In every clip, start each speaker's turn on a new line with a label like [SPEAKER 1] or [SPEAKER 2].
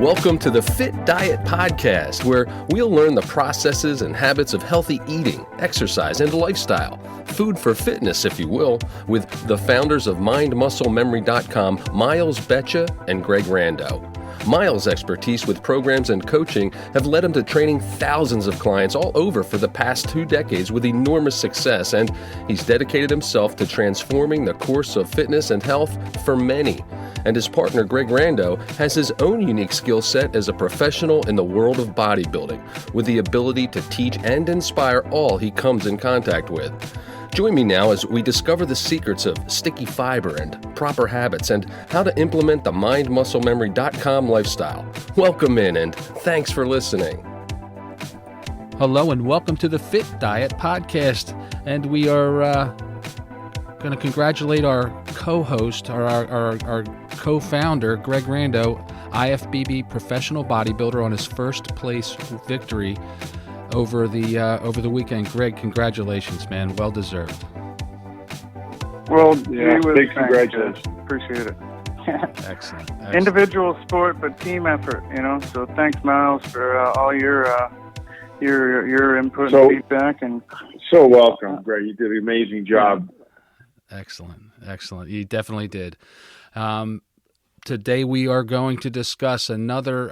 [SPEAKER 1] Welcome to the Fit Diet Podcast, where we'll learn the processes and habits of healthy eating, exercise, and lifestyle. Food for fitness, if you will, with the founders of MindMuscleMemory.com, Miles Betcha and Greg Rando. Miles' expertise with programs and coaching have led him to training thousands of clients all over for the past 2 decades with enormous success, and he's dedicated himself to transforming the course of fitness and health for many. And his partner, Greg Rando, has his own unique skill set as a professional in the world of bodybuilding, with the ability to teach and inspire all he comes in contact with. Join me now as we discover the secrets of sticky fiber and proper habits and how to implement the MindMuscleMemory.com lifestyle. Welcome in and thanks for listening.
[SPEAKER 2] Hello and welcome to the Fit Diet Podcast. And we are going to congratulate our co-host, our co-founder, Greg Rando, IFBB professional bodybuilder, on his first place victory over the weekend. Greg, congratulations, man. Well deserved.
[SPEAKER 3] Well,
[SPEAKER 4] yeah, big congratulations.
[SPEAKER 3] Appreciate it.
[SPEAKER 2] Excellent.
[SPEAKER 3] Individual sport, but team effort, So thanks, Miles, for all your input and feedback. And
[SPEAKER 4] so welcome, Greg. You did an amazing job.
[SPEAKER 2] Excellent. You definitely did. Today we are going to discuss another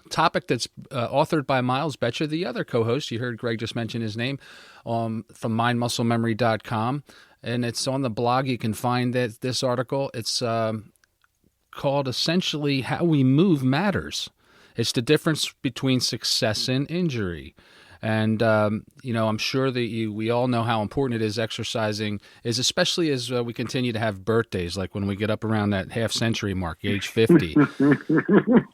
[SPEAKER 2] topic that's authored by Miles Betcha, the other co-host. You heard Greg just mention his name, from MindMuscleMemory.com, and it's on the blog. You can find this article. It's called essentially How We Move Matters. It's the difference between success and injury. And, I'm sure that we all know how important it is exercising is, especially as we continue to have birthdays, like when we get up around that half-century mark, age 50.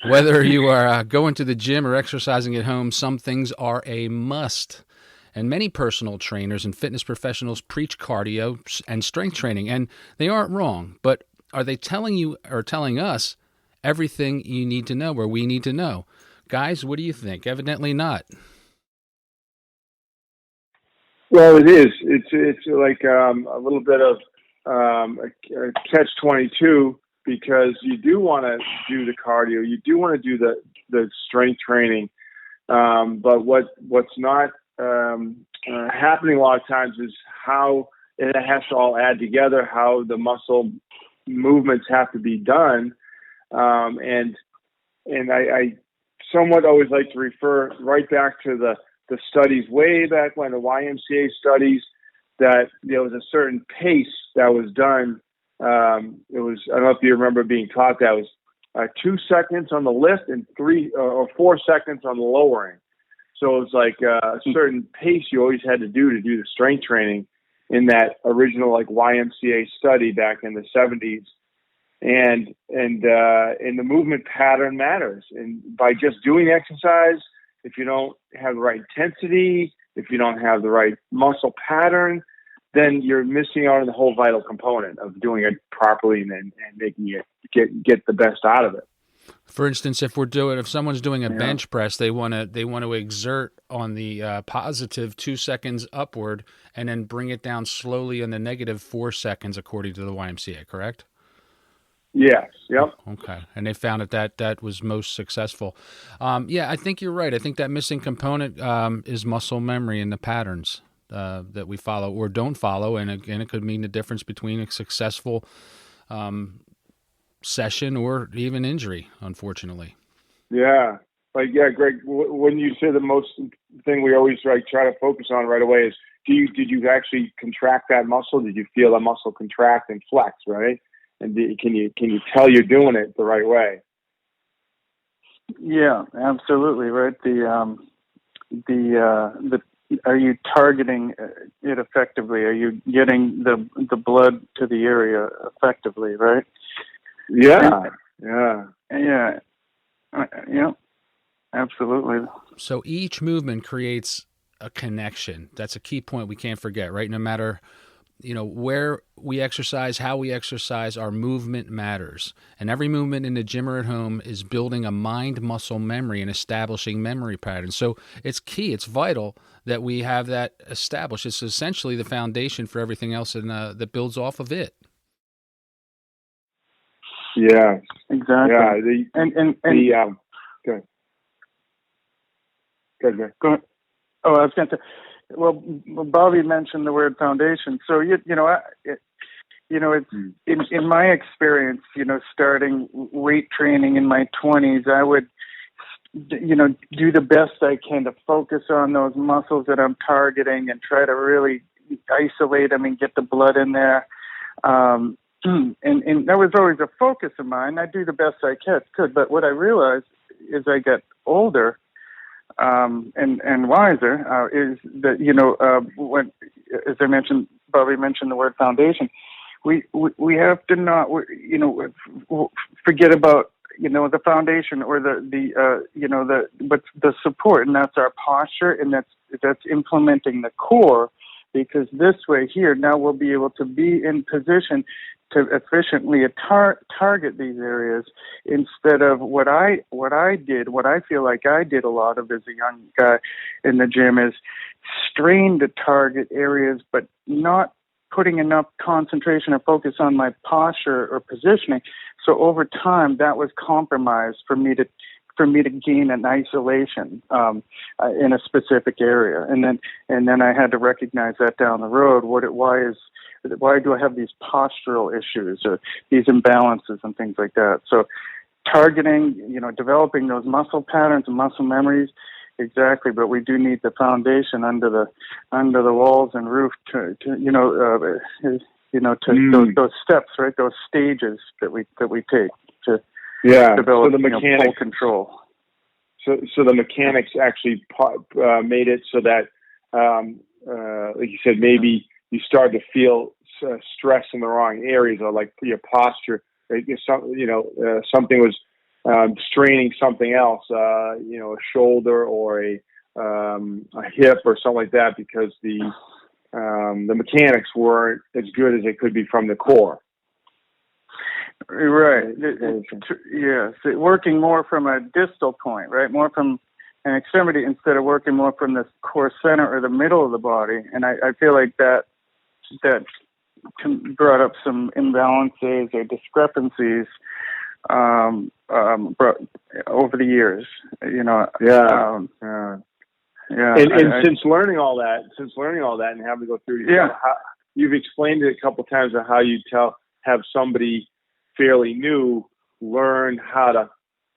[SPEAKER 2] Whether you are going to the gym or exercising at home, some things are a must. And many personal trainers and fitness professionals preach cardio and strength training, and they aren't wrong. But are they telling you or telling us everything you need to know or we need to know? Guys, what do you think? Evidently not.
[SPEAKER 4] Well, it is. It's like a little bit of a catch-22, because you do want to do the cardio, you do want to do the strength training, but what's not happening a lot of times is how it has to all add together, how the muscle movements have to be done, and I somewhat always like to refer right back to the studies way back when, the YMCA studies, that there was a certain pace that was done. It was, I don't know if you remember being taught that, it was 2 seconds on the lift and 3 or 4 seconds on the lowering. So it was like a certain pace you always had to do the strength training in that original YMCA study back in the 70s. And the movement pattern matters. And by just doing exercise, if you don't have the right intensity, if you don't have the right muscle pattern, then you're missing out on the whole vital component of doing it properly and making it get the best out of it.
[SPEAKER 2] For instance, if someone's doing a bench press, they want to exert on the positive 2 seconds upward and then bring it down slowly on the negative 4 seconds, according to the YMCA, correct?
[SPEAKER 4] Yes. Yep.
[SPEAKER 2] Okay. And they found that was most successful. I think you're right. I think that missing component is muscle memory and the patterns that we follow or don't follow. And again, it could mean the difference between a successful session or even injury, unfortunately.
[SPEAKER 4] Yeah. Greg, when you say the most thing we always try to focus on right away is, did you actually contract that muscle? Did you feel that muscle contract and flex, right? And can you tell you're doing it the right way?
[SPEAKER 3] yeah, absolutely right. Are you targeting it effectively? Are you getting the blood to the area effectively? Right.
[SPEAKER 4] Yeah.
[SPEAKER 3] Absolutely.
[SPEAKER 2] So each movement creates a connection. That's a key point we can't forget, right? No matter, where we exercise, how we exercise, our movement matters. And every movement in the gym or at home is building a mind-muscle memory and establishing memory patterns. So it's key, it's vital that we have that established. It's essentially the foundation for everything else that builds off of it.
[SPEAKER 4] Yeah,
[SPEAKER 3] exactly.
[SPEAKER 4] Yeah, Good. Good.
[SPEAKER 3] Go ahead. Oh, I was going to say, well, Bobby mentioned the word foundation. So, it's in my experience, starting weight training in my 20s, I would, do the best I can to focus on those muscles that I'm targeting and try to really isolate them and get the blood in there. And that was always a focus of mine. I do the best I could. But what I realized as I got older, and wiser, is that, when, as I mentioned, Bobby mentioned the word foundation, we have to not, forget about, the foundation or the support, and that's our posture, and that's implementing the core, because this way here, now we'll be able to be in position to efficiently target these areas, instead of what I feel like I did a lot of as a young guy in the gym, is strain to target areas, but not putting enough concentration or focus on my posture or positioning. So over time, that was compromised for me to gain an isolation in a specific area, and then I had to recognize that down the road. Why do I have these postural issues or these imbalances and things like that? So targeting, developing those muscle patterns and muscle memories, exactly. But we do need the foundation under the walls and roof to those steps, right? Those stages that we take to develop
[SPEAKER 4] so the mechanics,
[SPEAKER 3] full control.
[SPEAKER 4] So the mechanics actually made it so that, like you said, maybe you start to feel stress in the wrong areas, or like your posture, something was straining something else, a shoulder or a hip or something like that, because the mechanics weren't as good as they could be from the core.
[SPEAKER 3] Right. Yes. Working more from a distal point, right? More from an extremity instead of working more from the core center or the middle of the body. And I feel like that brought up some imbalances or discrepancies over the years.
[SPEAKER 4] Since learning all that, and having to go through, you've explained it a couple of times of how you have somebody fairly new learn how to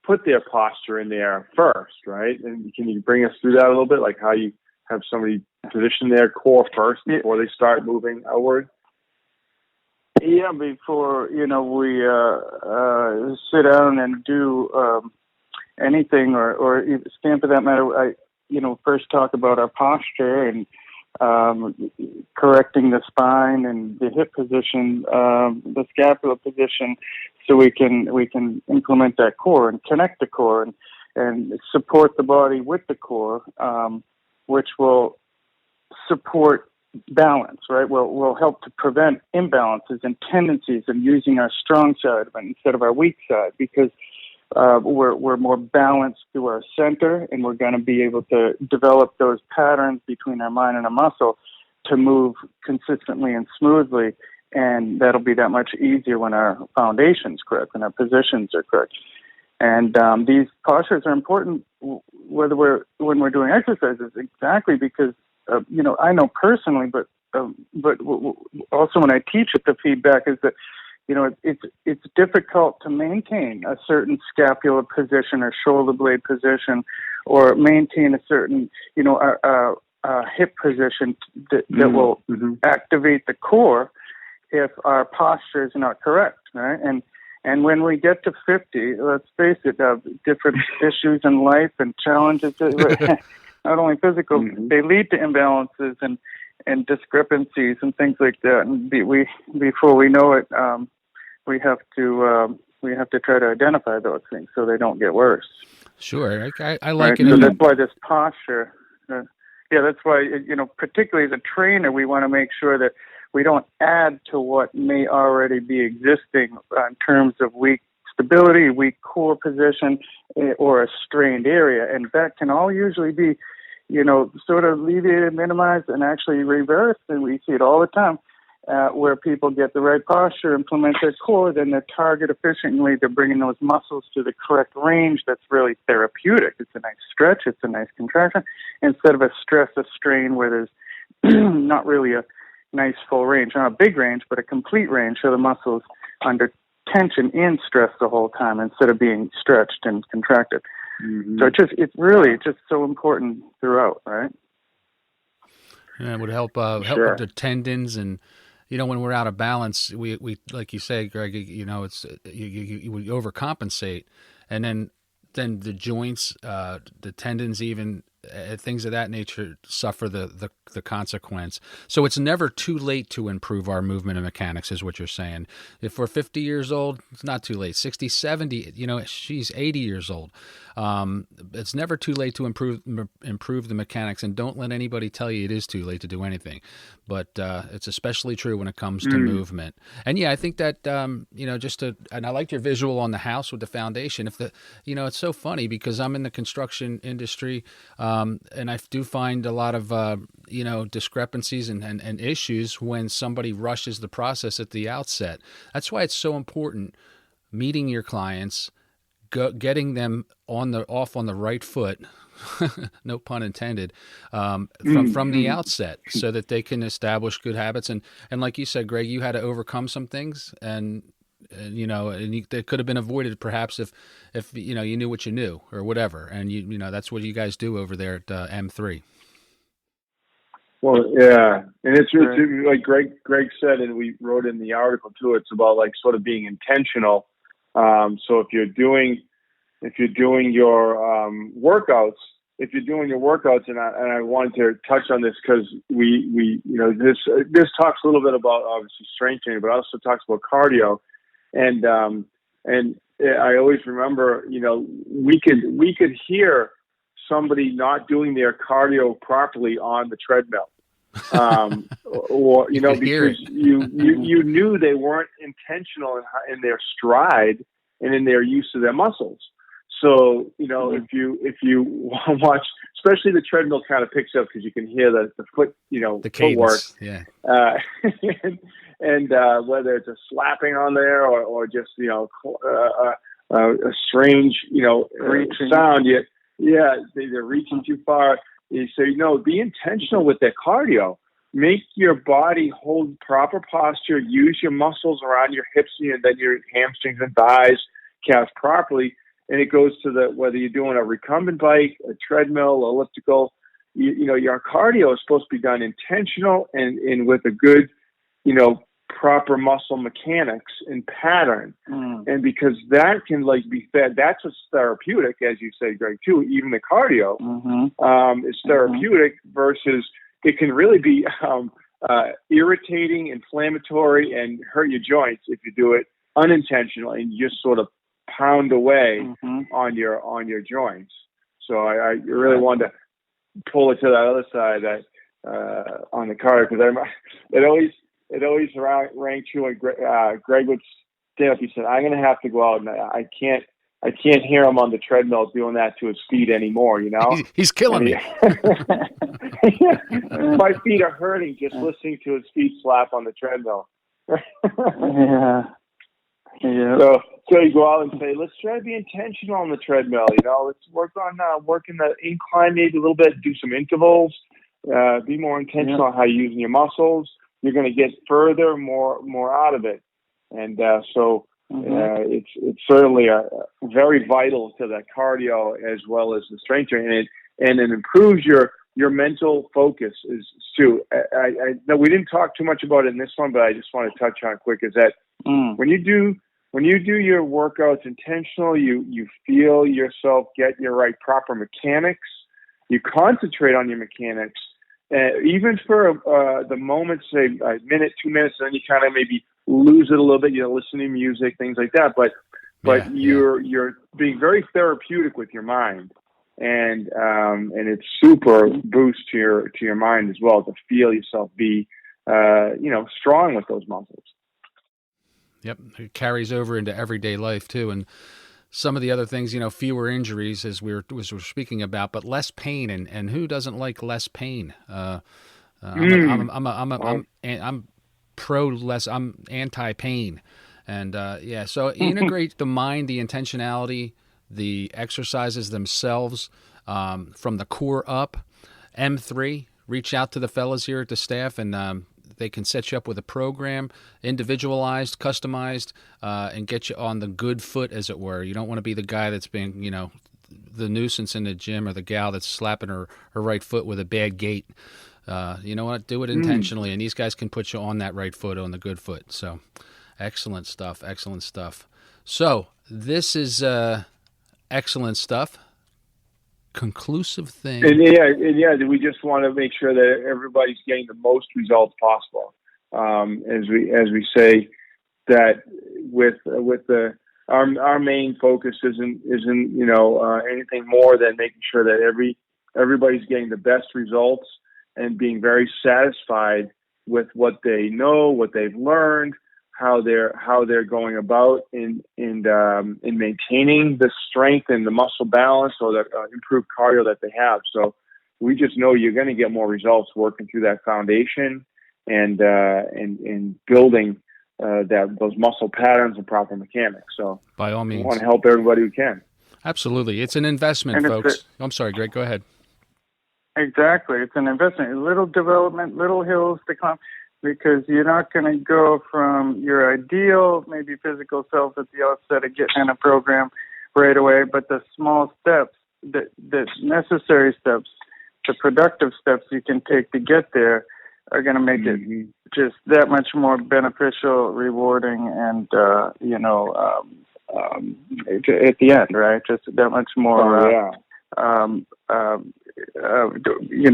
[SPEAKER 4] put their posture in there first, right? And can you bring us through that a little bit, like how you have somebody position their core first before they start moving outward?
[SPEAKER 3] Yeah, before we sit down and do anything, or stand for that matter, I first talk about our posture and correcting the spine and the hip position, the scapula position, so we can implement that core and connect the core and support the body with the core, which will support balance, right? Will help to prevent imbalances and tendencies of using our strong side instead of our weak side, because we're more balanced through our center, and we're going to be able to develop those patterns between our mind and our muscle to move consistently and smoothly, and that'll be that much easier when our foundation's correct and our positions are correct. And these postures are important when we're doing exercises, exactly because I know personally, but also when I teach it, the feedback is that it's difficult to maintain a certain scapular position or shoulder blade position, or maintain a certain hip position that will activate the core if our posture is not correct, right? And when we get to 50, let's face it, different issues in life and challenges, not only physical, they lead to imbalances and discrepancies and things like that. And before we know it, we have to try to identify those things so they don't get worse.
[SPEAKER 2] Sure, I like
[SPEAKER 3] it.
[SPEAKER 2] it.
[SPEAKER 3] So that's why this posture. That's why particularly as a trainer, we want to make sure that we don't add to what may already be existing in terms of weak stability, weak core position, or a strained area. And that can all usually be, sort of alleviated, minimized, and actually reversed. And we see it all the time. where people get the right posture, implement their core, then they target efficiently. They're bringing those muscles to the correct range that's really therapeutic. It's a nice stretch. It's a nice contraction instead of a stress, a strain where there's not really a nice full range, not a big range, but a complete range. So the muscles under tension and stress the whole time instead of being stretched and contracted. Mm-hmm. So it's really just so important throughout, right?
[SPEAKER 2] Yeah, it would help with the tendons, and when we're out of balance, we like you say, Greg, it's you overcompensate, and then the joints, the tendons, even things of that nature suffer the consequence. So it's never too late to improve our movement and mechanics, is what you're saying. If we're 50 years old, it's not too late. 60, 70, she's 80 years old. It's never too late to improve the mechanics, and don't let anybody tell you it is too late to do anything. But it's especially true when it comes to movement. And yeah, I think that and I liked your visual on the house with the foundation. It's so funny because I'm in the construction industry, and I do find a lot of discrepancies and issues when somebody rushes the process at the outset. That's why it's so important meeting your clients, getting them off on the right foot, no pun intended, from the outset, so that they can establish good habits. And like you said, Greg, you had to overcome some things, and they could have been avoided perhaps if you knew what you knew or whatever. And that's what you guys do over there at M3.
[SPEAKER 4] Well, yeah, and it's like Greg said, and we wrote in the article too. It's about like sort of being intentional. So if you're doing your workouts, and I wanted to touch on this because we this talks a little bit about obviously strength training, but also talks about cardio, and I always remember we could hear somebody not doing their cardio properly on the treadmill, or because you knew they weren't intentional in their stride and in their use of their muscles. So if you watch, especially the treadmill kind of picks up because you can hear the foot
[SPEAKER 2] the
[SPEAKER 4] footwork,
[SPEAKER 2] yeah,
[SPEAKER 4] and whether it's a slapping on there or just a strange sound. Yeah, they're reaching too far. So, be intentional with that cardio. Make your body hold proper posture. Use your muscles around your hips and then your hamstrings and thighs, calves properly. And it goes to whether you're doing a recumbent bike, a treadmill, elliptical. Your cardio is supposed to be done intentional and with a good, proper muscle mechanics and pattern. And because that can be fed, that's what's therapeutic, as you said, Greg, too. Even the cardio is therapeutic versus it can really be irritating, inflammatory, and hurt your joints if you do it unintentionally and you just sort of pound away on your joints. So I really wanted to pull it to that other side that on the cardio, because it always rang true when Greg would stand up. He said, "I'm going to have to go out, and I can't hear him on the treadmill doing that to his feet anymore."
[SPEAKER 2] He's killing me.
[SPEAKER 4] My feet are hurting just listening to his feet slap on the treadmill.
[SPEAKER 3] Yeah.
[SPEAKER 4] So you go out and say, let's try to be intentional on the treadmill. Let's work on working the incline maybe a little bit, do some intervals, be more intentional on how you're using your muscles. You're going to get further, more out of it. And it's certainly very vital to that cardio as well as the strength training, and it improves your mental focus is too. I know we didn't talk too much about it in this one, but I just want to touch on it quick. Is that when you do your workouts intentional, you feel yourself get your proper mechanics. You concentrate on your mechanics. Even for the moment, say a minute, 2 minutes, and then you kind of maybe lose it a little bit. Listening to music, things like that. But you're being very therapeutic with your mind, and it's super boost to your mind as well to feel yourself be strong with those muscles.
[SPEAKER 2] Yep, it carries over into everyday life too, and some of the other things, fewer injuries as we're speaking about, but less pain, and who doesn't like less pain? I'm I'm anti-pain. And so integrate the mind, the intentionality, the exercises themselves from the core up. M3, reach out to the fellas here at the staff, and they can set you up with a program, individualized, customized, and get you on the good foot, as it were. You don't want to be the guy that's being, the nuisance in the gym, or the gal that's slapping her right foot with a bad gait. You know what? Do it intentionally, and these guys can put you on that right foot, on the good foot. So excellent stuff. So this is excellent stuff. Conclusive thing.
[SPEAKER 4] And we just want to make sure that everybody's getting the most results possible. As we say, that with our main focus isn't anything more than making sure that everybody's getting the best results and being very satisfied with what they know, what they've learned, how they're going about in maintaining the strength and the muscle balance or the improved cardio that they have. So we just know you're going to get more results working through that foundation and building those muscle patterns and proper mechanics. So
[SPEAKER 2] by all means,
[SPEAKER 4] we want to help everybody who can.
[SPEAKER 2] Absolutely, it's an investment, folks. I'm sorry, Greg. Go ahead.
[SPEAKER 3] Exactly, it's an investment. Little development, little hills to climb. Because you're not going to go from your ideal, maybe physical self at the outset of getting in a program right away, but the small steps, the necessary steps, the productive steps you can take to get there are going to make it just that much more beneficial, rewarding, and at the end, right? Just that much more.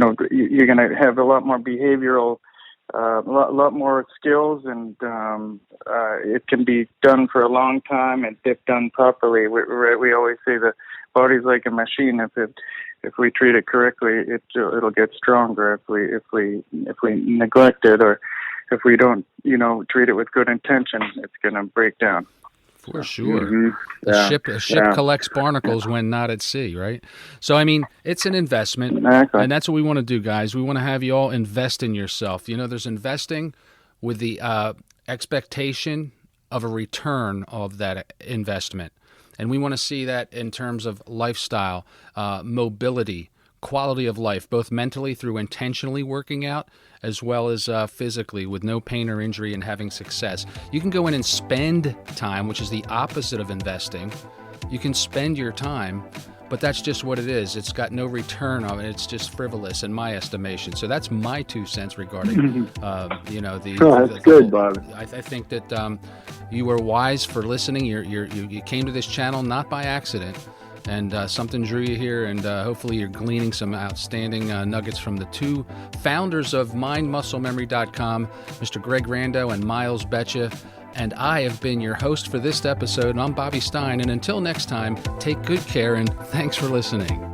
[SPEAKER 3] You're going to have a lot more behavioral. A lot more skills, and it can be done for a long time, and if done properly. We always say the body's like a machine. If we treat it correctly, it'll get stronger. If we neglect it, or if we don't, treat it with good intention, it's going to break down.
[SPEAKER 2] For sure. A ship collects barnacles when not at sea, right? So, it's an investment, and that's what we want to do, guys. We want to have you all invest in yourself. There's investing with the expectation of a return of that investment. And we want to see that in terms of lifestyle, mobility, quality of life, both mentally through intentionally working out, as well as physically with no pain or injury and having success. You can go in and spend time, which is the opposite of investing. You can spend your time, but that's just what it is. It's got no return on it. It's just frivolous in my estimation. So that's my 2 cents regarding,
[SPEAKER 4] that's good, Bob.
[SPEAKER 2] I think that you were wise for listening. You came to this channel not by accident. And something drew you here, and hopefully you're gleaning some outstanding nuggets from the two founders of MindMuscleMemory.com, Mr. Greg Rando and Miles Betcha. And I have been your host for this episode, and I'm Bobby Stein. And until next time, take good care, and thanks for listening.